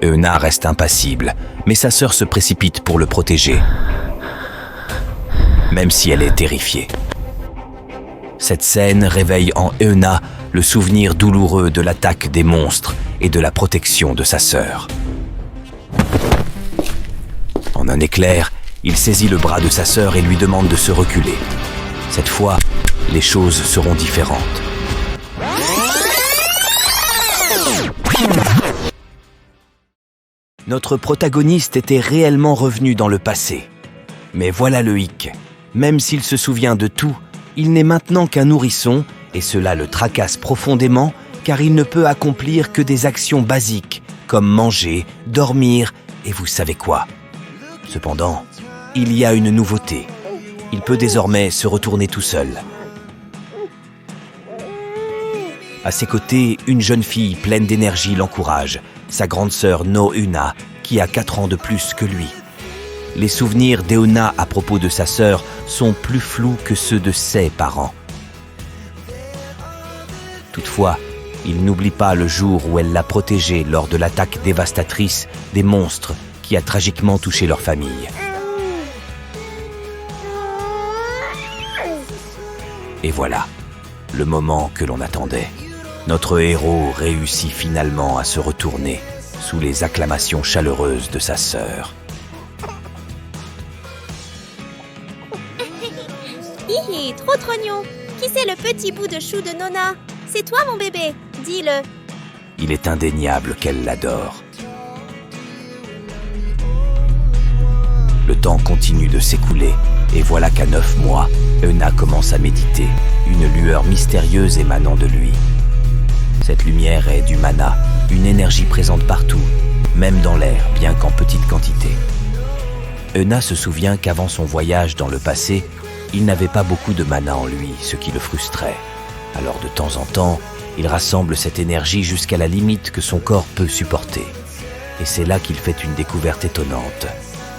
Euna reste impassible, mais sa sœur se précipite pour le protéger, même si elle est terrifiée. Cette scène réveille en Euna le souvenir douloureux de l'attaque des monstres et de la protection de sa sœur. En un éclair, il saisit le bras de sa sœur et lui demande de se reculer. Cette fois, les choses seront différentes. Notre protagoniste était réellement revenu dans le passé. Mais voilà le hic. Même s'il se souvient de tout, il n'est maintenant qu'un nourrisson et cela le tracasse profondément car il ne peut accomplir que des actions basiques comme manger, dormir et vous savez quoi. Cependant, il y a une nouveauté. Il peut désormais se retourner tout seul. À ses côtés, une jeune fille pleine d'énergie l'encourage, sa grande sœur Euna, qui a 4 ans de plus que lui. Les souvenirs d'Euna à propos de sa sœur sont plus flous que ceux de ses parents. Toutefois, il n'oublie pas le jour où elle l'a protégé lors de l'attaque dévastatrice des monstres qui a tragiquement touché leur famille. Et voilà, le moment que l'on attendait. Notre héros réussit finalement à se retourner sous les acclamations chaleureuses de sa sœur. Hihi, trop trognon. Qui c'est le petit bout de chou de Nona? C'est toi mon bébé, dis-le. Il est indéniable qu'elle l'adore. Le temps continue de s'écouler et voilà qu'à 9 mois, Euna commence à méditer, une lueur mystérieuse émanant de lui. Cette lumière est du mana, une énergie présente partout, même dans l'air, bien qu'en petite quantité. Euna se souvient qu'avant son voyage dans le passé, il n'avait pas beaucoup de mana en lui, ce qui le frustrait. Alors de temps en temps, il rassemble cette énergie jusqu'à la limite que son corps peut supporter. Et c'est là qu'il fait une découverte étonnante.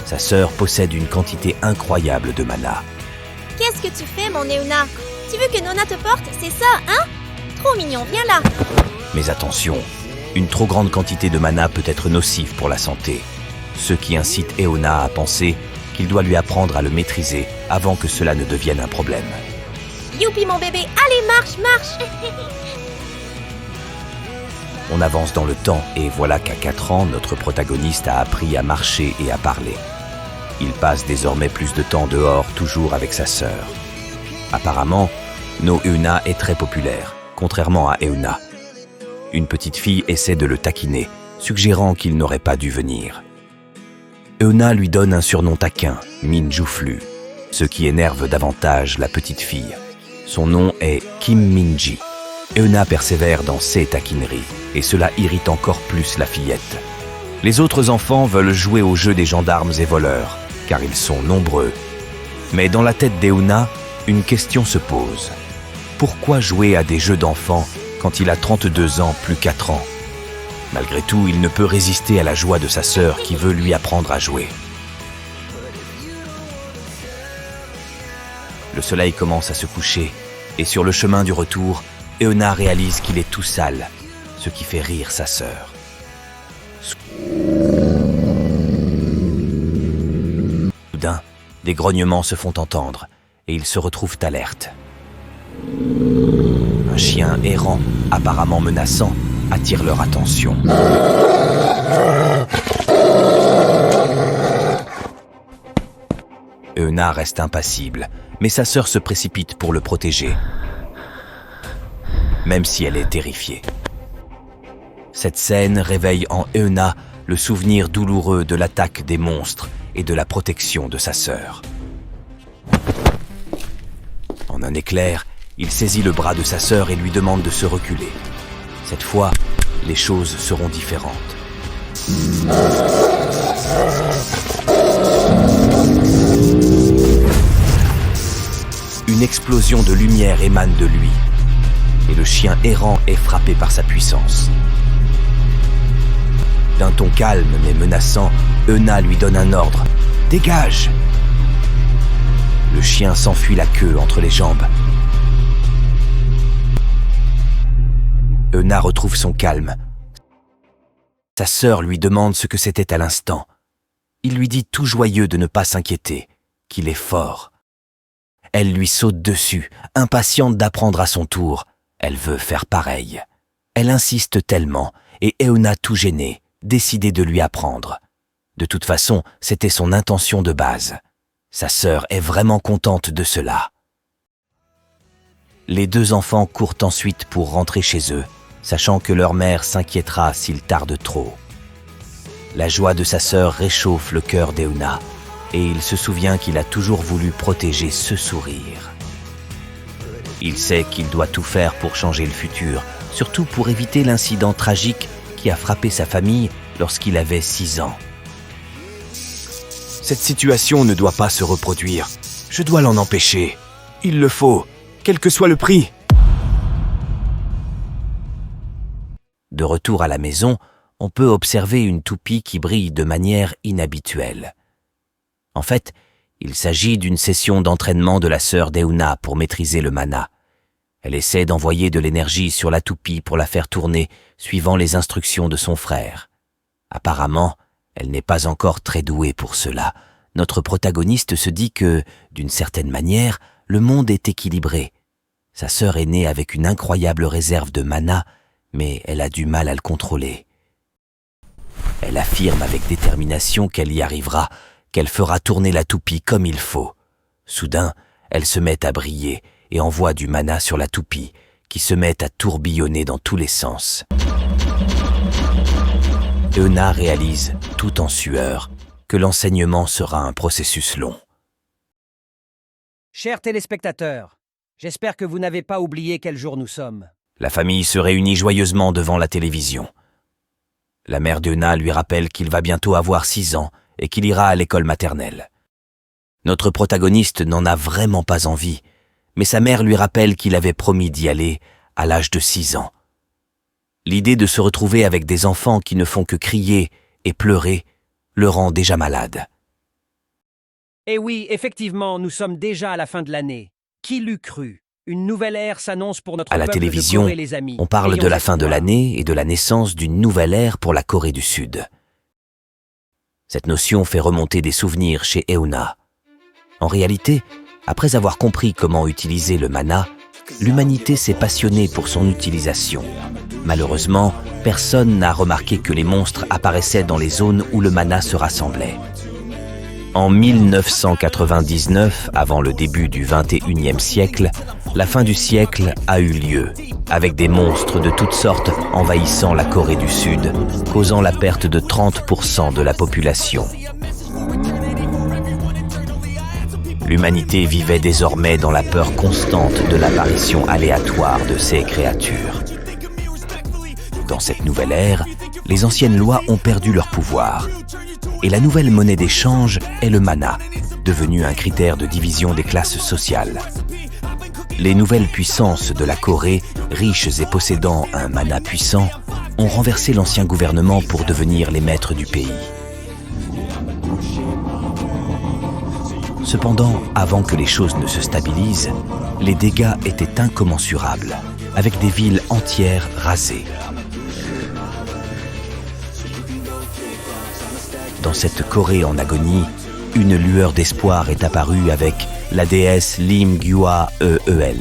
Sa sœur possède une quantité incroyable de mana. Qu'est-ce que tu fais mon Euna? Tu veux que Nona te porte, c'est ça, hein? Trop mignon, viens là. Mais attention, une trop grande quantité de mana peut être nocive pour la santé. Ce qui incite Euna à penser qu'il doit lui apprendre à le maîtriser avant que cela ne devienne un problème. Youpi mon bébé, allez marche, marche. On avance dans le temps et voilà qu'à 4 ans, notre protagoniste a appris à marcher et à parler. Il passe désormais plus de temps dehors, toujours avec sa sœur. Apparemment, Euna est très populaire, contrairement à Euna. Une petite fille essaie de le taquiner, suggérant qu'il n'aurait pas dû venir. Euna lui donne un surnom taquin, Mine Joufflue, ce qui énerve davantage la petite fille. Son nom est Kim Minji. Euna persévère dans ses taquineries, et cela irrite encore plus la fillette. Les autres enfants veulent jouer au jeu des gendarmes et voleurs, car ils sont nombreux. Mais dans la tête d'Euna, une question se pose. Pourquoi jouer à des jeux d'enfants quand il a 32 ans plus 4 ans? Malgré tout, il ne peut résister à la joie de sa sœur qui veut lui apprendre à jouer. Le soleil commence à se coucher, et sur le chemin du retour, Euna réalise qu'il est tout sale, ce qui fait rire sa sœur. Soudain, des grognements se font entendre, et ils se retrouvent alertes. Un chien errant, apparemment menaçant, attire leur attention. Euna reste impassible, mais sa sœur se précipite pour le protéger, même si elle est terrifiée. Cette scène réveille en Euna le souvenir douloureux de l'attaque des monstres et de la protection de sa sœur. En un éclair, il saisit le bras de sa sœur et lui demande de se reculer. Cette fois, les choses seront différentes. Une explosion de lumière émane de lui, et le chien errant est frappé par sa puissance. D'un ton calme mais menaçant, Euna lui donne un ordre. « Dégage !» Le chien s'enfuit la queue entre les jambes. Euna retrouve son calme. Sa sœur lui demande ce que c'était à l'instant. Il lui dit tout joyeux de ne pas s'inquiéter, qu'il est fort. Elle lui saute dessus, impatiente d'apprendre à son tour. Elle veut faire pareil. Elle insiste tellement, et Euna, tout gênée, décidait de lui apprendre. De toute façon, c'était son intention de base. Sa sœur est vraiment contente de cela. Les deux enfants courent ensuite pour rentrer chez eux, sachant que leur mère s'inquiétera s'ils tardent trop. La joie de sa sœur réchauffe le cœur d'Euna, et il se souvient qu'il a toujours voulu protéger ce sourire. Il sait qu'il doit tout faire pour changer le futur, surtout pour éviter l'incident tragique qui a frappé sa famille lorsqu'il avait 6 ans. Cette situation ne doit pas se reproduire. Je dois l'en empêcher. Il le faut, quel que soit le prix. De retour à la maison, on peut observer une toupie qui brille de manière inhabituelle. En fait, il s'agit d'une session d'entraînement de la sœur d'Euna pour maîtriser le mana. Elle essaie d'envoyer de l'énergie sur la toupie pour la faire tourner, suivant les instructions de son frère. Apparemment, elle n'est pas encore très douée pour cela. Notre protagoniste se dit que, d'une certaine manière, le monde est équilibré. Sa sœur est née avec une incroyable réserve de mana, mais elle a du mal à le contrôler. Elle affirme avec détermination qu'elle y arrivera, qu'elle fera tourner la toupie comme il faut. Soudain, elle se met à briller et envoie du mana sur la toupie, qui se met à tourbillonner dans tous les sens. Euna réalise, tout en sueur, que l'enseignement sera un processus long. Chers téléspectateurs, j'espère que vous n'avez pas oublié quel jour nous sommes. La famille se réunit joyeusement devant la télévision. La mère d'Euna lui rappelle qu'il va bientôt avoir 6 ans et qu'il ira à l'école maternelle. Notre protagoniste n'en a vraiment pas envie, mais sa mère lui rappelle qu'il avait promis d'y aller à l'âge de 6 ans. L'idée de se retrouver avec des enfants qui ne font que crier et pleurer le rend déjà malade. Eh oui, effectivement, nous sommes déjà à la fin de l'année. Qui l'eût cru? Une nouvelle ère s'annonce pour notre À la peuple télévision, de Corée, les amis. on parle Ayons de la fin de espoir. l'année et de la naissance d'une nouvelle ère pour la Corée du Sud. Cette notion fait remonter des souvenirs chez Euna. En réalité, après avoir compris comment utiliser le mana, l'humanité s'est passionnée pour son utilisation. Malheureusement, personne n'a remarqué que les monstres apparaissaient dans les zones où le mana se rassemblait. En 1999, avant le début du XXIe siècle, la fin du siècle a eu lieu, avec des monstres de toutes sortes envahissant la Corée du Sud, causant la perte de 30% de la population. L'humanité vivait désormais dans la peur constante de l'apparition aléatoire de ces créatures. Dans cette nouvelle ère, les anciennes lois ont perdu leur pouvoir. Et la nouvelle monnaie d'échange est le mana, devenu un critère de division des classes sociales. Les nouvelles puissances de la Corée, riches et possédant un mana puissant, ont renversé l'ancien gouvernement pour devenir les maîtres du pays. Cependant, avant que les choses ne se stabilisent, les dégâts étaient incommensurables, avec des villes entières rasées. Dans cette Corée en agonie, une lueur d'espoir est apparue avec la déesse Lim Gwa-eul,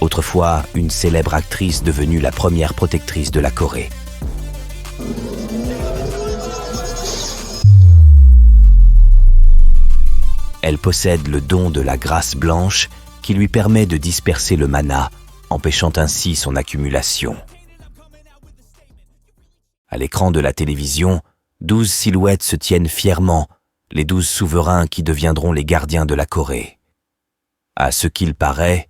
autrefois une célèbre actrice devenue la première protectrice de la Corée. Elle possède le don de la grâce blanche qui lui permet de disperser le mana, empêchant ainsi son accumulation. À l'écran de la télévision, 12 silhouettes se tiennent fièrement, les 12 souverains qui deviendront les gardiens de la Corée. À ce qu'il paraît,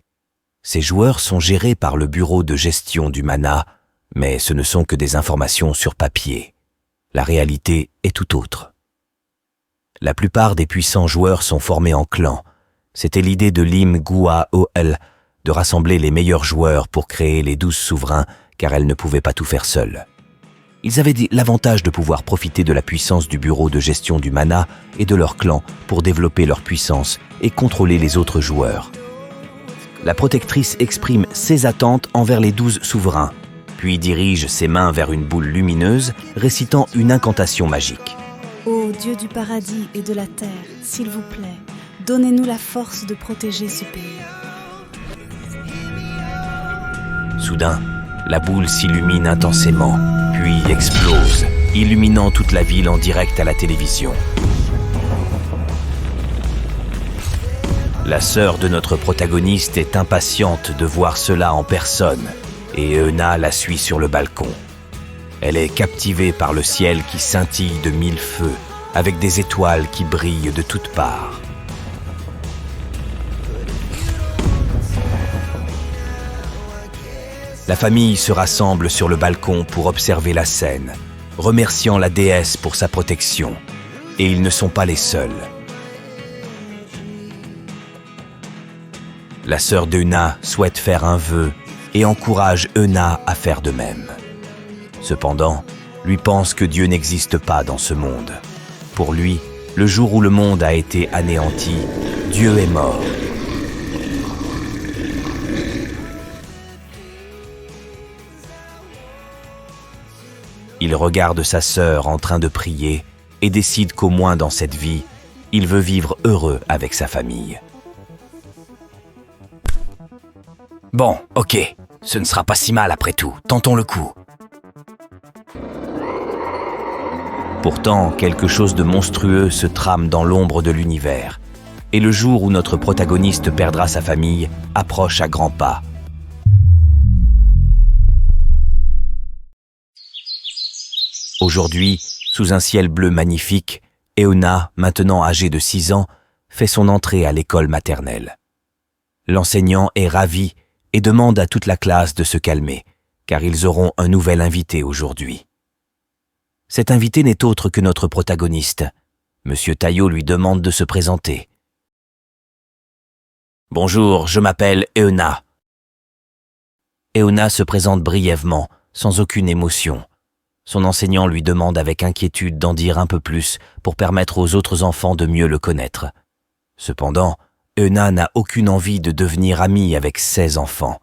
ces joueurs sont gérés par le bureau de gestion du mana, mais ce ne sont que des informations sur papier. La réalité est tout autre. La plupart des puissants joueurs sont formés en clans. C'était l'idée de Lim Gwa-eul de rassembler les meilleurs joueurs pour créer les 12 souverains, car elle ne pouvait pas tout faire seule. Ils avaient l'avantage de pouvoir profiter de la puissance du bureau de gestion du mana et de leur clan pour développer leur puissance et contrôler les autres joueurs. La protectrice exprime ses attentes envers les 12 souverains. puis dirige ses mains vers une boule lumineuse, récitant une incantation magique. Ô Dieu du paradis et de la terre, s'il vous plaît, donnez-nous la force de protéger ce pays. Soudain, la boule s'illumine intensément, puis explose, illuminant toute la ville en direct à la télévision. La sœur de notre protagoniste est impatiente de voir cela en personne, et Euna la suit sur le balcon. Elle est captivée par le ciel qui scintille de 1000 feux, avec des étoiles qui brillent de toutes parts. La famille se rassemble sur le balcon pour observer la scène, remerciant la déesse pour sa protection. Et ils ne sont pas les seuls. La sœur d'Euna souhaite faire un vœu et encourage Euna à faire de même. Cependant, lui pense que Dieu n'existe pas dans ce monde. Pour lui, le jour où le monde a été anéanti, Dieu est mort. Il regarde sa sœur en train de prier et décide qu'au moins dans cette vie, il veut vivre heureux avec sa famille. Bon, ok, ce ne sera pas si mal après tout, tentons le coup. Pourtant, quelque chose de monstrueux se trame dans l'ombre de l'univers, et le jour où notre protagoniste perdra sa famille approche à grands pas. Aujourd'hui, sous un ciel bleu magnifique, Euna, maintenant âgée de 6 ans, fait son entrée à l'école maternelle. L'enseignant est ravi et demande à toute la classe de se calmer, car ils auront un nouvel invité aujourd'hui. Cet invité n'est autre que notre protagoniste. Monsieur Taillot lui demande de se présenter. « Bonjour, je m'appelle Euna. » Euna se présente brièvement, sans aucune émotion. Son enseignant lui demande avec inquiétude d'en dire un peu plus pour permettre aux autres enfants de mieux le connaître. Cependant, Euna n'a aucune envie de devenir amie avec 16 enfants.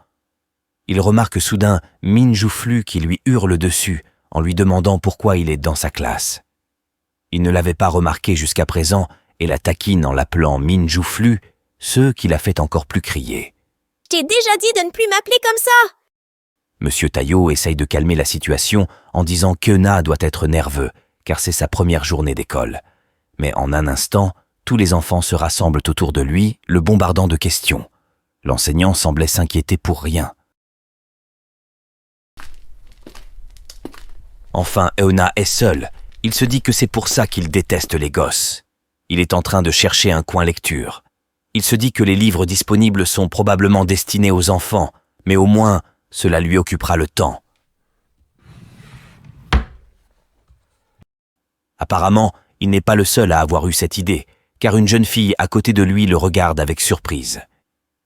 Il remarque soudain Mine Joufflu qui lui hurle dessus en lui demandant pourquoi il est dans sa classe. Il ne l'avait pas remarqué jusqu'à présent et la taquine en l'appelant Mine Joufflu, ce qui la fait encore plus crier. « J'ai déjà dit de ne plus m'appeler comme ça !» Monsieur Taillot essaye de calmer la situation en disant qu'Euna doit être nerveux, car c'est sa première journée d'école. Mais en un instant, tous les enfants se rassemblent autour de lui, le bombardant de questions. L'enseignant semblait s'inquiéter pour rien. Enfin, Euna est seul. Il se dit que c'est pour ça qu'il déteste les gosses. Il est en train de chercher un coin lecture. Il se dit que les livres disponibles sont probablement destinés aux enfants, mais au moins, cela lui occupera le temps. Apparemment, il n'est pas le seul à avoir eu cette idée, car une jeune fille à côté de lui le regarde avec surprise.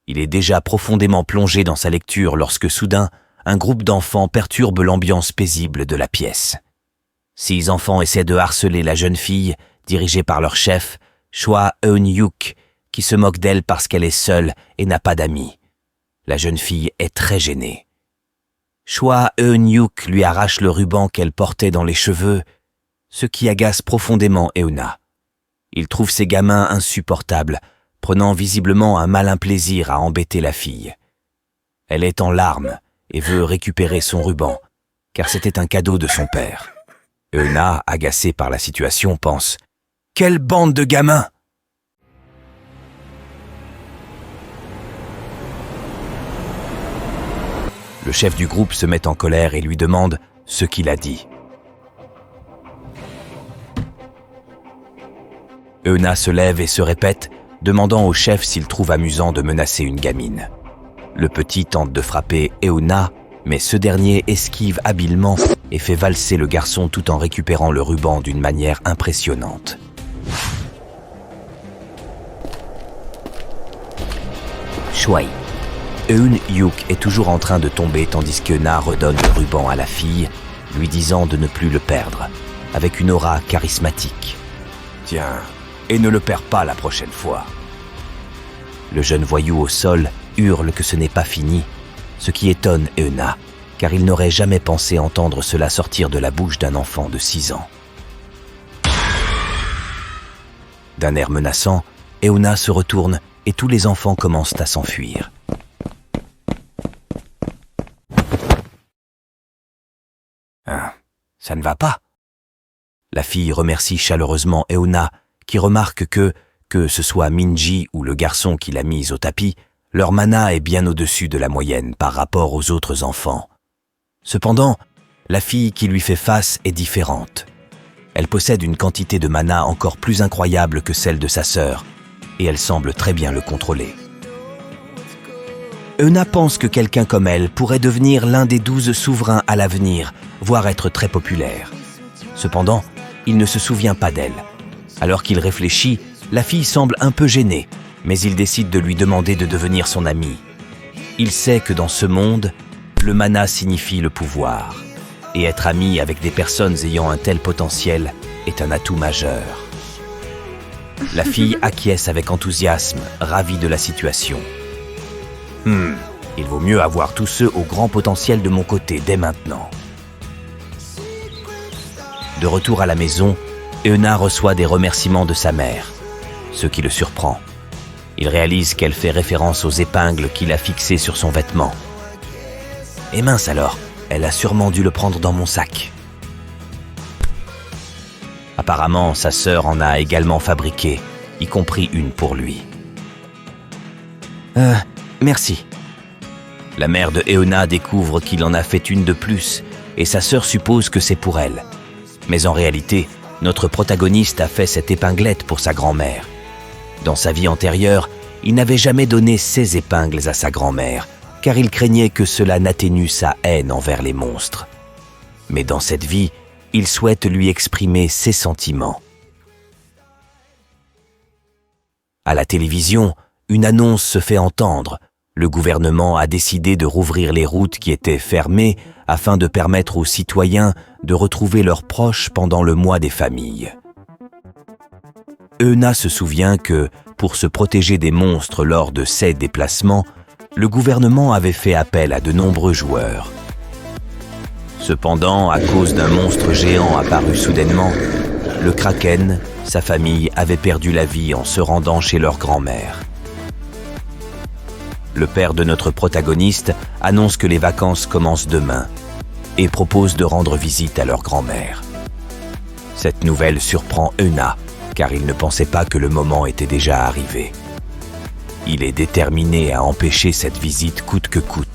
Il est déjà profondément plongé dans sa lecture lorsque soudain, un groupe d'enfants perturbe l'ambiance paisible de la pièce. 6 enfants essaient de harceler la jeune fille, dirigée par leur chef, Choi Eun-yuk, qui se moque d'elle parce qu'elle est seule et n'a pas d'amis. La jeune fille est très gênée. Choi Eun-yuk lui arrache le ruban qu'elle portait dans les cheveux, ce qui agace profondément Euna. Il trouve ces gamins insupportables, prenant visiblement un malin plaisir à embêter la fille. Elle est en larmes et veut récupérer son ruban, car c'était un cadeau de son père. Euna, agacée par la situation, pense « Quelle bande de gamins !» Le chef du groupe se met en colère et lui demande ce qu'il a dit. Euna se lève et se répète, demandant au chef s'il trouve amusant de menacer une gamine. Le petit tente de frapper Euna, mais ce dernier esquive habilement et fait valser le garçon tout en récupérant le ruban d'une manière impressionnante. Chouai. Eun-yuk est toujours en train de tomber tandis que Na redonne le ruban à la fille, lui disant de ne plus le perdre, avec une aura charismatique. « Tiens, et ne le perds pas la prochaine fois. » Le jeune voyou au sol hurle que ce n'est pas fini, ce qui étonne Euna, car il n'aurait jamais pensé entendre cela sortir de la bouche d'un enfant de 6 ans. D'un air menaçant, Euna se retourne et tous les enfants commencent à s'enfuir. Ça ne va pas. La fille remercie chaleureusement Euna, qui remarque que ce soit Minji ou le garçon qui l'a mise au tapis, leur mana est bien au-dessus de la moyenne par rapport aux autres enfants. Cependant, la fille qui lui fait face est différente. Elle possède une quantité de mana encore plus incroyable que celle de sa sœur, et elle semble très bien le contrôler. Euna pense que quelqu'un comme elle pourrait devenir l'un des 12 souverains à l'avenir, voire être très populaire. Cependant, il ne se souvient pas d'elle. Alors qu'il réfléchit, la fille semble un peu gênée, mais il décide de lui demander de devenir son amie. Il sait que dans ce monde, le mana signifie le pouvoir, et être ami avec des personnes ayant un tel potentiel est un atout majeur. La fille acquiesce avec enthousiasme, ravie de la situation. Il vaut mieux avoir tous ceux au grand potentiel de mon côté dès maintenant. De retour à la maison, Euna reçoit des remerciements de sa mère, ce qui le surprend. Il réalise qu'elle fait référence aux épingles qu'il a fixées sur son vêtement. Et mince alors, elle a sûrement dû le prendre dans mon sac. Apparemment, sa sœur en a également fabriqué, y compris une pour lui. Merci. La mère de Euna découvre qu'il en a fait une de plus, et sa sœur suppose que c'est pour elle. Mais en réalité, notre protagoniste a fait cette épinglette pour sa grand-mère. Dans sa vie antérieure, il n'avait jamais donné ses épingles à sa grand-mère, car il craignait que cela n'atténue sa haine envers les monstres. Mais dans cette vie, il souhaite lui exprimer ses sentiments. À la télévision, une annonce se fait entendre. Le gouvernement a décidé de rouvrir les routes qui étaient fermées afin de permettre aux citoyens de retrouver leurs proches pendant le mois des familles. Euna se souvient que, pour se protéger des monstres lors de ces déplacements, le gouvernement avait fait appel à de nombreux joueurs. Cependant, à cause d'un monstre géant apparu soudainement, le Kraken, sa famille, avait perdu la vie en se rendant chez leur grand-mère. Le père de notre protagoniste annonce que les vacances commencent demain et propose de rendre visite à leur grand-mère. Cette nouvelle surprend Euna, car il ne pensait pas que le moment était déjà arrivé. Il est déterminé à empêcher cette visite coûte que coûte.